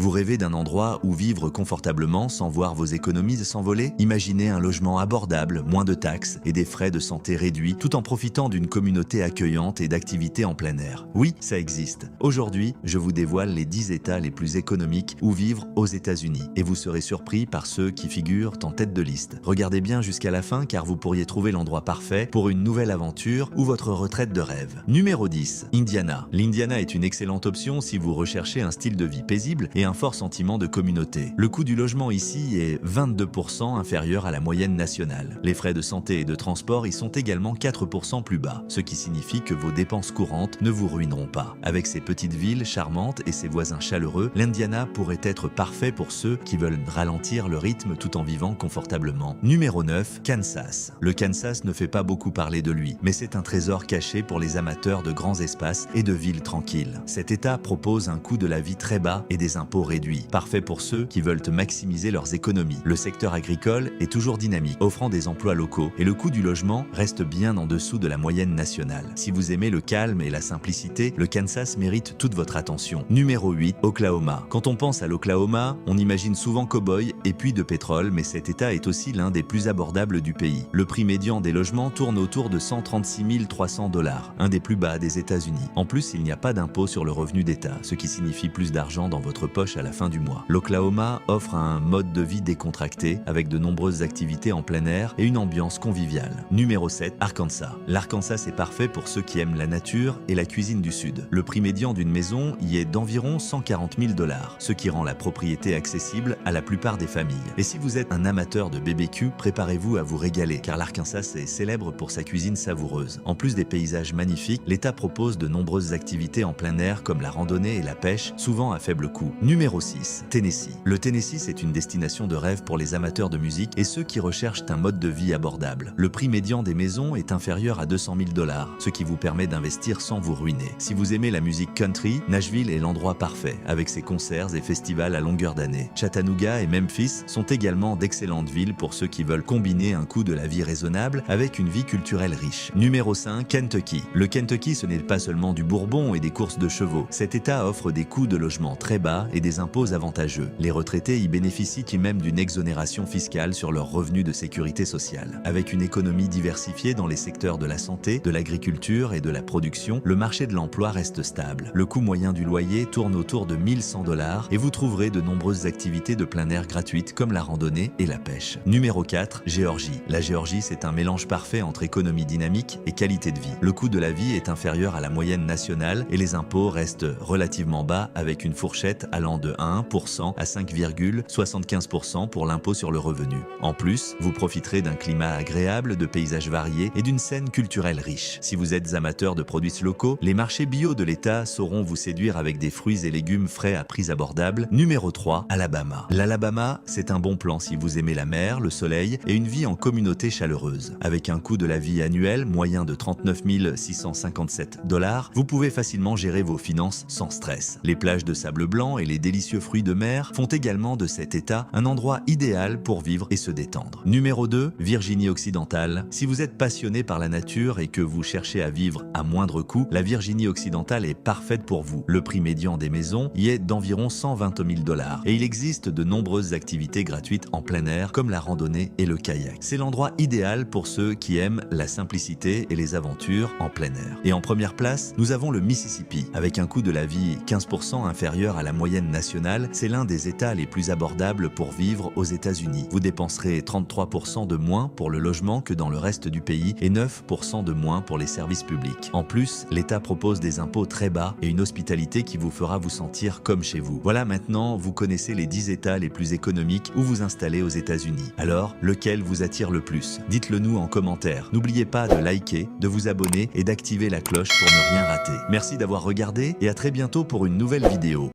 Vous rêvez d'un endroit où vivre confortablement sans voir vos économies s'envoler? Imaginez un logement abordable, moins de taxes et des frais de santé réduits, tout en profitant d'une communauté accueillante et d'activités en plein air. Oui, ça existe. Aujourd'hui, je vous dévoile les 10 États les plus économiques où vivre aux États-Unis. Et vous serez surpris par ceux qui figurent en tête de liste. Regardez bien jusqu'à la fin car vous pourriez trouver l'endroit parfait pour une nouvelle aventure ou votre retraite de rêve. Numéro 10. Indiana. L'Indiana est une excellente option si vous recherchez un style de vie paisible et un fort sentiment de communauté. Le coût du logement ici est 22% inférieur à la moyenne nationale. Les frais de santé et de transport y sont également 4% plus bas, ce qui signifie que vos dépenses courantes ne vous ruineront pas. Avec ses petites villes charmantes et ses voisins chaleureux, l'Indiana pourrait être parfait pour ceux qui veulent ralentir le rythme tout en vivant confortablement. Numéro 9. Kansas. Le Kansas ne fait pas beaucoup parler de lui, mais c'est un trésor caché pour les amateurs de grands espaces et de villes tranquilles. Cet État propose un coût de la vie très bas et des impôts réduits, parfait pour ceux qui veulent maximiser leurs économies. Le secteur agricole est toujours dynamique, offrant des emplois locaux, et le coût du logement reste bien en dessous de la moyenne nationale. Si vous aimez le calme et la simplicité, le Kansas mérite toute votre attention. Numéro 8. Oklahoma. Quand on pense à l'Oklahoma, on imagine souvent cow-boy et puits de pétrole, mais cet État est aussi l'un des plus abordables du pays. Le prix médian des logements tourne autour de 136 300 $, un des plus bas des États-Unis. En plus, il n'y a pas d'impôt sur le revenu d'État, ce qui signifie plus d'argent dans votre poche à la fin du mois. L'Oklahoma offre un mode de vie décontracté avec de nombreuses activités en plein air et une ambiance conviviale. Numéro 7. Arkansas. L'Arkansas est parfait pour ceux qui aiment la nature et la cuisine du Sud. Le prix médian d'une maison y est d'environ 140 000 $, ce qui rend la propriété accessible à la plupart des familles. Et si vous êtes un amateur de BBQ, préparez-vous à vous régaler car l'Arkansas est célèbre pour sa cuisine savoureuse. En plus des paysages magnifiques, l'État propose de nombreuses activités en plein air comme la randonnée et la pêche, souvent à faible coût. Numéro 6. Tennessee. Le Tennessee, c'est une destination de rêve pour les amateurs de musique et ceux qui recherchent un mode de vie abordable. Le prix médian des maisons est inférieur à 200 000 $, ce qui vous permet d'investir sans vous ruiner. Si vous aimez la musique country, Nashville est l'endroit parfait, avec ses concerts et festivals à longueur d'année. Chattanooga et Memphis sont également d'excellentes villes pour ceux qui veulent combiner un coût de la vie raisonnable avec une vie culturelle riche. Numéro 5. Kentucky. Le Kentucky, ce n'est pas seulement du bourbon et des courses de chevaux. Cet État offre des coûts de logement très bas et des impôts avantageux. Les retraités y bénéficient même d'une exonération fiscale sur leurs revenus de sécurité sociale. Avec une économie diversifiée dans les secteurs de la santé, de l'agriculture et de la production, le marché de l'emploi reste stable. Le coût moyen du loyer tourne autour de 1 100 $ et vous trouverez de nombreuses activités de plein air gratuites comme la randonnée et la pêche. Numéro 4. Géorgie. La Géorgie, c'est un mélange parfait entre économie dynamique et qualité de vie. Le coût de la vie est inférieur à la moyenne nationale et les impôts restent relativement bas avec une fourchette allant de 1% à 5,75% pour l'impôt sur le revenu. En plus, vous profiterez d'un climat agréable, de paysages variés et d'une scène culturelle riche. Si vous êtes amateur de produits locaux, les marchés bio de l'État sauront vous séduire avec des fruits et légumes frais à prix abordable. Numéro 3. Alabama. L'Alabama, c'est un bon plan si vous aimez la mer, le soleil et une vie en communauté chaleureuse. Avec un coût de la vie annuel moyen de 39 657 $, vous pouvez facilement gérer vos finances sans stress. Les plages de sable blanc et les délicieux fruits de mer font également de cet État un endroit idéal pour vivre et se détendre. Numéro 2. Virginie occidentale. Si vous êtes passionné par la nature et que vous cherchez à vivre à moindre coût, la Virginie occidentale est parfaite pour vous. Le prix médian des maisons y est d'environ 120 000 $ et il existe de nombreuses activités gratuites en plein air comme la randonnée et le kayak. C'est l'endroit idéal pour ceux qui aiment la simplicité et les aventures en plein air. Et en première place, nous avons le Mississippi. Avec un coût de la vie 15% inférieur à la moyenne nationale, c'est l'un des États les plus abordables pour vivre aux États-Unis. Vous dépenserez 33% de moins pour le logement que dans le reste du pays et 9% de moins pour les services publics. En plus, l'État propose des impôts très bas et une hospitalité qui vous fera vous sentir comme chez vous. Voilà, maintenant, vous connaissez les 10 États les plus économiques où vous installer aux États-Unis. Alors, lequel vous attire le plus? Dites-le nous en commentaire. N'oubliez pas de liker, de vous abonner et d'activer la cloche pour ne rien rater. Merci d'avoir regardé et à très bientôt pour une nouvelle vidéo.